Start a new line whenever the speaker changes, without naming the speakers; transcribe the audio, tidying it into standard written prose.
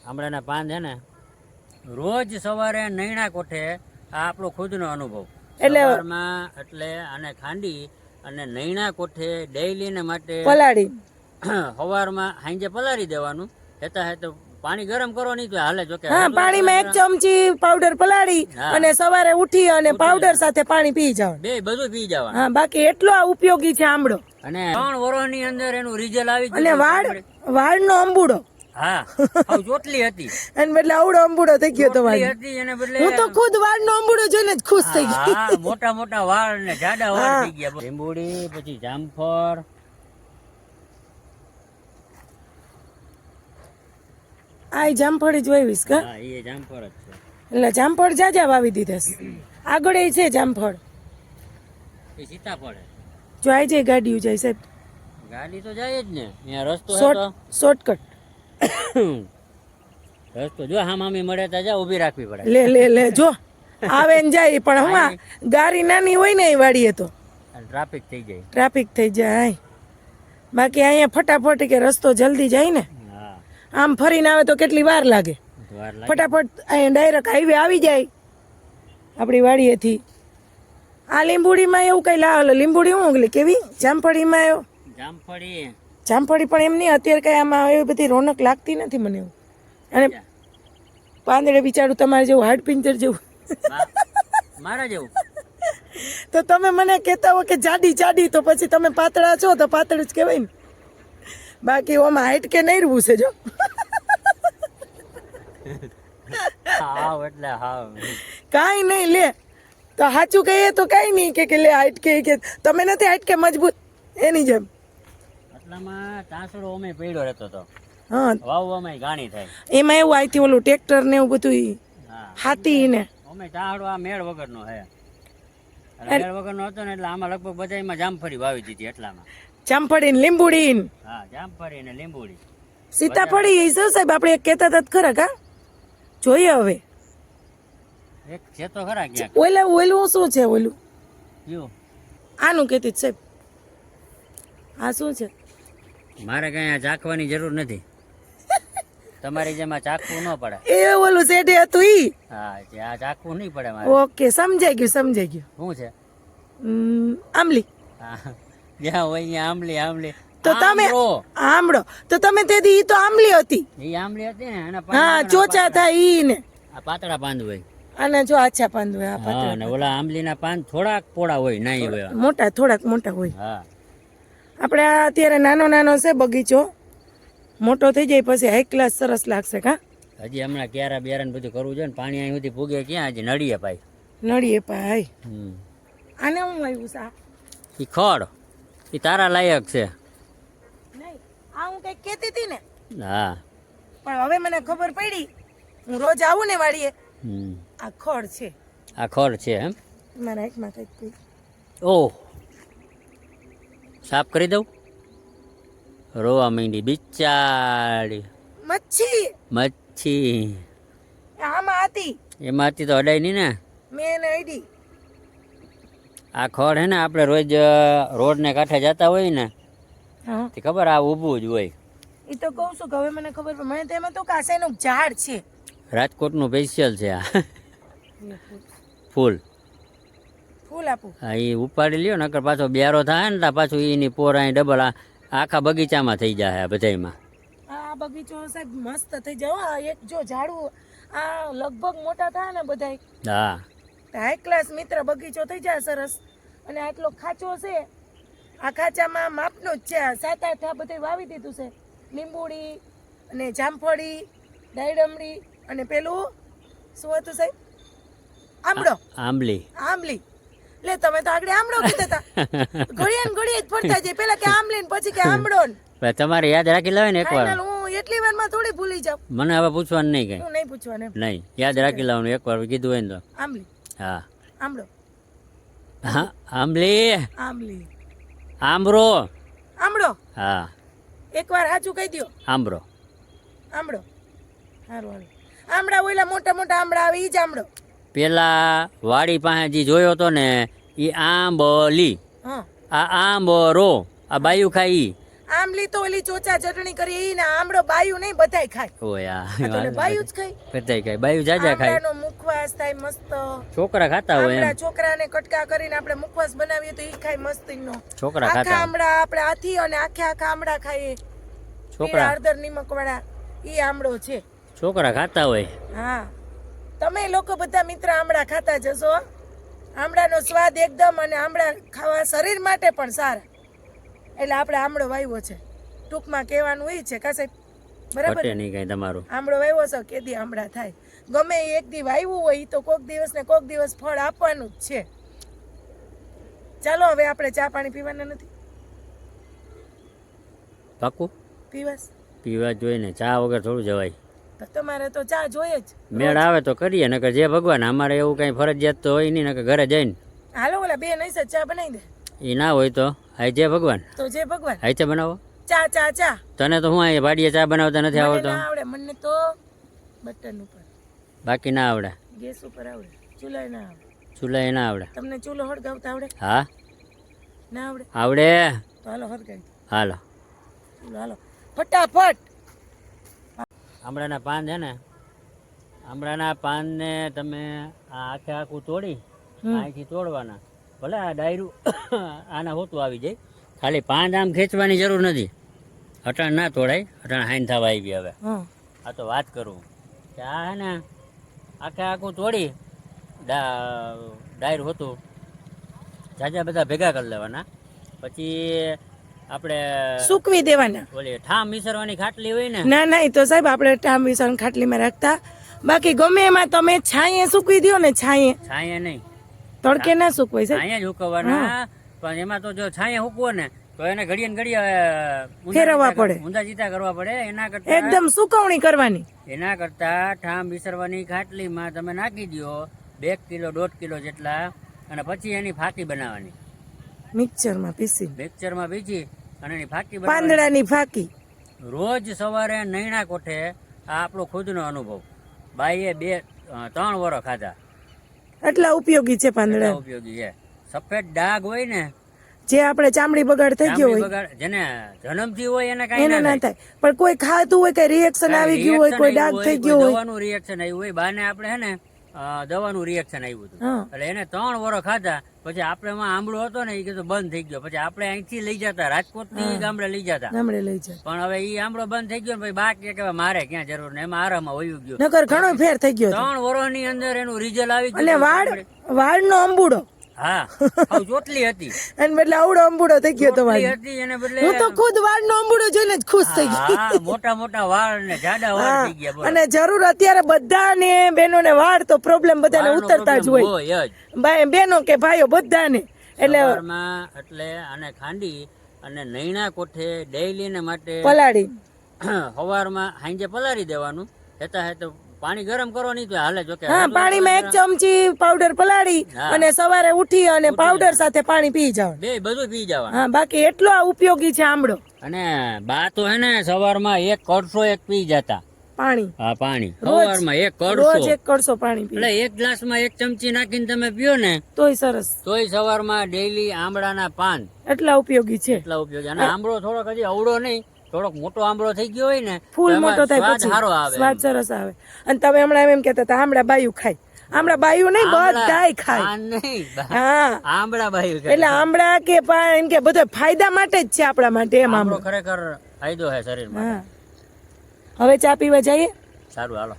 આમળાના પાન છે ને રોજ સવારે નૈણા કોઠે આ આપણો ખુદનો અનુભવ સવારમાં એટલે આને ખાંડી અને નૈણા કોઠે ડેઈલી ને માટે
પલાળી
સવારમાં સાંજે પલાળી દેવાનું હેતા હેતા પાણી ગરમ કરો નહીં તો હાલે જો કે
હા પાણીમાં 1 ચમચી પાવડર પલાળી અને સવારે ઉઠી અને પાવડર સાથે પાણી પી જાવ
બે બધું પી જવાનું
હા બાકી એટલો આ ઉપયોગી છે આમળો
અને 3 વર્ષની અંદર એનું રિઝલ્ટ આવી
અને વાળનો અંબુડો
હા ચોટલી હતી
અને બદલે આવડો અંબુડો થઈ ગયો તો વાળ
હતી એને બદલે
હું તો ખુદ વાળનો અંબુડો જોઈને જ ખુશ થઈ ગઈ
હા મોટા મોટા વાળ ને જાડા વાળ થઈ ગયા લીંબુડી પછી જામફળ
આ જામફળ જ વાવીશ કા
હા એ જામફળ જ છે
એટલે જામફળ જાજા વાવી દીધા આગળ એ છે જામફળ
એ સીતાફળ
જો આઈ જાય ગાડીઓ જાય સાહેબ
ગાડી તો જાય જ ને અહીંયા રસ્તો છે તો
શોર્ટકટ
રસ્તો જો હા મામી મળે તો જા ઊભી રાખવી પડે
લે લે લે જો આવે ને જાય પણ હું ગાડી નાની હોય ને એ વાડીએ તો
ટ્રાફિક થઈ જાય
ટ્રાફિક થઈ જાય બાકી અહીંયા ફટાફટ કે રસ્તો જલ્દી જાય ને
હા
આમ ફરીને આવે તો કેટલી વાર લાગે ફટાફટ અહીંયા ડાયરેક્ટ હાઈવે આવી જાય આપણી વાડીએથી આ લીંબુડીમાં એવું કઈ લીંબુડી હું ઓગલી કેવી જામફળીમાં આવ્યો જામફળી પણ એમ નહીં અત્યારે કઈ આમાં એવી બધી રોનક લાગતી નથી મને એવું અને પાંદડે બિચારું તમારે જેવું હાડ પિંજર જેવું
મારા જેવું
તો તમે મને કહેતા હો કે જાડી જાડી તો પછી તમે પાતળા છો તો પાતળ જ કહેવાય ને બાકી ઓમાં હાઈટ કે નહીં રહેવું છે જો
હાવ એટલે હાવ
કાંઈ નહીં લે તો સાચું કહીએ તો કાંઈ નહીં કે લે હાઈટ કે તમે નથી હાઈટ કે મજબૂત એની જેમ
આટલામાં તાંસડો અમે પડ્યો રહેતો હતો
હા
વાવવામાં ગાણી થાય
એમાં એવું આઈથી ઓલું ટ્રેક્ટર ને એવું બધું હાથી ને
અમે તાંસડો આ મેળ વગરનો હે મેળ વગરનો હતો ને એટલે આમાં લગભગ બધામાં જામફળી વાવી દીધી એટલામાં
જામફળી ને લીંબુડી
હા જામફળી ને લીંબુડી
સીતાફળી એ સર સાહેબ આપણે એક કહેતા હતા ખરા કા જોઈએ હવે
એક છે તો ખરા ક્યાંક
ઓલું શું છે ઓલું
કયું
આનું કહેતી જ સાહેબ આ શું છે
મારે કઈ આ ચાખવાની જરૂર નથી તમારી જેમાં ચાખવું ન પડે
એ ઓલું શેઠે હતું ઈ
હા આ ચાખવું નહીં પડે મારે
ઓકે સમજાઈ ગયું
શું છે
આમલી
હા જ્યાં હોય ત્યાં આમલી આમલી
તો તમે આમળો તો તમે તેથી ઈ તો આમલી હતી
એ આમલી હતી ને એના
હા ચોચા થાય ઈ ને
આ પાતળા પાંદ હોય
અને જો આછા પાંદ હોય આ
હા
પાતળા
ને ઓલા આમલીના પાન થોડાક પોળા હોય નહીં હોય
મોટા થોડાક મોટા હોય
હા
આપણે આ અત્યારે નાનો નાનો છે બગીચો મોટો થઈ જાય પછી હાઈ ક્લાસ સરસ લાગશે કા
હજી હમણાં ક્યારા બેરા ને બધું કરવું છે ને પાણી અહીં સુધી પૂગે ક્યાં હજી નળીએ પાય
નળીએ પાય આને હું આવ્યું છે
એ ખડ એ તારા લાયક છે
નહીં આ હું કઈક કહેતી હતી ને
હા
પણ હવે મને ખબર પડી હું રોજ આવું ને વાડીએ આ ખડ છે
આ ખડ છે એમ
મારા હાથમાં કઈક
ઓહ સાફ કરી દઉં રોવા માંડી બિચારી મચ્છી
આમાં હતી
એમાંથી તો અડાય નહીં ને
મેં એને અડી
આ ખડ હે ને આપણે રોજ રોડ ને કાંઠે જતા હોય ને તે ખબર આ ઊભું જ હોય
એ તો કહું છું કે હવે મને ખબર પડે મને તો એમાં તો કાસાઈનું ઝાડ છે
રાજકોટનું સ્પેશિયલ છે આ ફૂલ
આપું
હા એ ઉપાડી લ્યો નકર પાછો બ્યારો થાય ને પાછું એની પોર અહીં ડબલ આખા બગીચામાં થઈ જાય બધામાં
આ બગીચો સાહેબ મસ્ત થઈ જાય એક જો ઝાડવું આ લગભગ મોટા થાય ને બધાય
હા
હાઈ ક્લાસ મિત્ર બગીચો થઈ જાય સરસ અને આટલો ખાચો છે આ ખાચામાં માપનું જ છે 7-8 આ બધું વાવી દીધું છે લીંબુડી અને જામફળી ડાયડમડી અને પેલું શું હતું સાહેબ આંબલી લે તમે તો આગળ આમળો કીધા હતા ઘડિયા ને ઘડિયા જ ફરતા જાય પેલા કે આંબલી ને પછી કે આમળો ને
તમારે યાદ રાખી લેવાય ને એકવાર
હું એટલી વારમાં થોડી ભૂલી જાઉં
મને હવે પૂછવાનું નહીં કઈ
હું નહીં પૂછવાનું
નહીં યાદ રાખી લેવાનું એકવાર કીધું હોય ને તો
આંબલી
હા
આમળો
હા આંબલી આંબરો હા
એકવાર સાચું કહી દો
આંબરો
સારું આમળા ઓલા મોટા મોટા આમળા આવે ઈ જ આમળો
પેલા વાડી પાસે જે જોયો તો ને એ આંબલી આ આંબરો આ બાયું ખાઈ
આમલી તો ઓલી ચોચા ચટણી કરી ઈ ને આમળો બાયું નહીં બધાય ખાય.
ઓય
આ તો ને બાયું જ ખાય.
બધાય ખાય, બાયું જાજા ખાય.
આમળાનો મુખવાસ થાય મસ્ત.
છોકરા ખાતા હોય
આમળા
એમ.
છોકરાને કટકા કરીને આપણે મુખવાસ બનાવીએ તો ઈ ખાય મસ્તીનો.
છોકરા
આખા
ખાતા
આમળા આપણે આથી અને આખા આમળા ખાઈએ.
છોકરા
હળદર નિમક વાળા ઈ આમળો છે.
છોકરા ખાતા હોય.
હા તમે લોકો બધા મિત્ર આમળા ખાતા જશો. આમળાનો સ્વાદ એકદમ, અને આમળા ખાવા શરીર માટે પણ સારા. એટલે આપણે આમળો વાવ્યો છે. ટૂંકમાં કહેવાનું એ છે કા સાહેબ, બરાબર?
ઘટે નહીં કઈ તમારું.
આમળો વાવ્યો છે, કેદી આમળા થાય. ગમે એ એક દી વાવ્યું હોય ઈ તો કોક દિવસ ને કોક દિવસ ફળ આપવાનું જ છે. ચાલો હવે આપણે ચા પાણી પીવાના નથી.
પાકું
પીવાસ
પીવા જોઈએ ને, ચા વગર થોડું જવાય.
તો તમારે તો ચા જોઈએ જ.
મેળ આવે તો કરીએ, નકર જે ભગવાન. અમારે એવું કઈ ફરજિયાત તો હોય નહીં, નકર ઘરે જઈને
હાલો ઓલા બે નહીં સર ચા બનાવી દે.
એ ના હોય તો હાઈ જે ભગવાન.
તો જે ભગવાન
હાઈ ચા બનાવો.
ચા ચા ચા
તને તો હું અહીંયા વાડીએ ચા બનાવતા નથી
મને
આવડતો.
ના આવડે. મને તો બટન ઉપર,
બાકી ના આવડે.
ગેસ ઉપર આવડે, ચૂલા ના આવડે.
ચૂલા ના આવડે.
તમને ચૂલો હળગાવતા આવડે?
હા
ના આવડે?
આવડે.
તો હાલો હળગાવી
હાલો.
ચૂલો હાલો ફટાફટ.
આમળાના પાન છે ને, આમળાના પાનને તમે આ આખું તોડી અહીંથી તોડવાના. ભલે આ ડાયરું આના હોતું આવી જાય, ખાલી પાન આમ ખેંચવાની જરૂર નથી. અટાણ ના તોડાય, અટાણ હાઈન થવા આવી. હવે આ તો વાત કરું કે આ હે ને આખું તોડી ડાયરું હોતું જાજા બધા ભેગા કરી લેવાના. પછી આપણે
સૂકવી દેવાના.
ઓલી ઠામ મિસરવાની ખાટલી હોય ને,
ના ના, એ તો સાહેબ આપણે ટામ વિસણ ખાટલીમાં રાખતા. બાકી ગમે એમાં તમે છાંયે સૂકવી દો ને. છાંયે
છાંયે નહીં,
તડકે ના સૂકવાય સાહેબ.
છાંયે જ હુકવવાના. પણ એમાં તો જો છાંયે હુકવો ને તો એને ઘડીએ ને ઘડીએ
ફેરવવા પડે,
ઊંધા ચીતા કરવા પડે. એના કરતા
એકદમ સુકવણી કરવાની.
એના કરતા ઠામ વિસરવાની ખાટલીમાં તમે નાખી દો 2 કિલો 1.5 કિલો જેટલા, અને પછી એની ફાકી બનાવવાની.
મિક્સરમાં પીસી,
મિક્સરમાં પીસી અને એની ફાકી બનાવવાની.
પાંદડાની ફાકી.
રોજ સવારે નૈણા કોઠે. આ આપણો ખુદનો અનુભવ. બાઈએ 2-3 વરસ ખાધા.
એટલા ઉપયોગી છે પાંદડા.
એટલા ઉપયોગી છે. સફેદ ડાઘ હોય ને,
જે આપણે ચામડી બગાડ થઈ ગયો હોય,
બગાડ જેને જન્મથી હોય એને કઈ
એને
ના
ના
થાય.
થાય. પણ કોઈ ખાતું હોય, કઈ રિએક્શન આવી ગયું હોય, કોઈ ડાઘ થઈ ગયો હોય,
દવાનું રિએક્શન આવ્યું હોય. બાને આપણે હે ને દવાનું રિએક્શન આવ્યું હતું.
હા.
એટલે એને 3 વર્ષ ખાધા. પછી આપણે એમાં આંબળો હતો ને એ કીધું બંધ થઈ ગયો. પછી આપણે અહીંથી લઈ જતા, રાજકોટ થી ગામડે લઈ જતા.
ગામડે લઈ જાય.
પણ હવે ઈ આંબળો બંધ થઈ ગયો ને પછી બા કે મારે ક્યાં જરૂર ને, એમાં આરામમાં વયું ગયું.
નકર ઘણો ફેર થઈ ગયો.
3 વર્ષની અંદર એનું રિઝલ્ટ આવી
અને
ગયું.
વાળનો અંબુડો,
હા, હાવ ચોટલી હતી.
અને બદલે આવડો અંબુડો થઈ ગયો તો
ચોટલી
વાળ.
હતી એને બદલે
હું તો ખુદ વાળનો અંબુડો જોઈને જ ખુશ થઈ ગઈ.
હા, મોટા મોટા વાળ ને જાડા વાળ થઈ ગયા. બોલો.
અને જરૂર અત્યારે બધાને બહેનોને વાળ તો પ્રોબ્લેમ બધાને
વાળનો
ઉતરતા જ
problem
હોય,
જ.
બહેનો કે ભાઈઓ બધાને. એટલે
સવારમાં એટલે આને ખાંડી અને નૈણા કોઠે ડેઈલી ને માટે
પલાળી
સવારમાં હાંજે પલાળી દેવાનું. હેતા હેતા પાણી ગરમ કરો નહીં તો હાલે. જો કે
હા, પાણીમાં 1 ચમચી પાવડર પલાળી અને સવારે ઉઠી અને પાવડર સાથે પાણી પી જાવ.
બે બધું પી જવાનું.
હા, બાકી એટલો આ ઉપયોગી છે આમળો.
અને બા તો હે ને સવારમાં 1 કળશો પી જતા
પાણી.
હા, પાણી સવારમાં 1
રોજ
કળશો.
1 કળશો પાણી પી.
એટલે 1 ગ્લાસમાં 1 ચમચી નાખીને તમે પીઓ ને
તોય સરસ.
તોય સવારમાં ડેઈલી આંબળાના પાન
એટલા ઉપયોગી છે.
એટલા ઉપયોગી. અને આંબળો થોડોક હજી અવળો નહીં, થોડોક મોટો આંબળો થઈ ગયો હોય ને
ફૂલ
તો એમાં
મોટો થાય
સ્વાદ
પછી
સારો આવે.
સ્વાદ સરસ આવે. અને તમે હમણાં એમ કહેતા હતા આમળા બાયું ખાય. આમળા બાયું નહીં, બધાય ખાય.
પાન નહીં,
હા,
આંબળા બાયું ખાય.
એટલે આમળા કે પાન એમ કે બધો ફાયદા માટે જ છે આપણા માટે. એમ
આંબળો
આમળો.
ખરેખર ફાયદો છે શરીરમાં.
હા, હવે ચા પીવા જઈએ.
સારું, હાલો.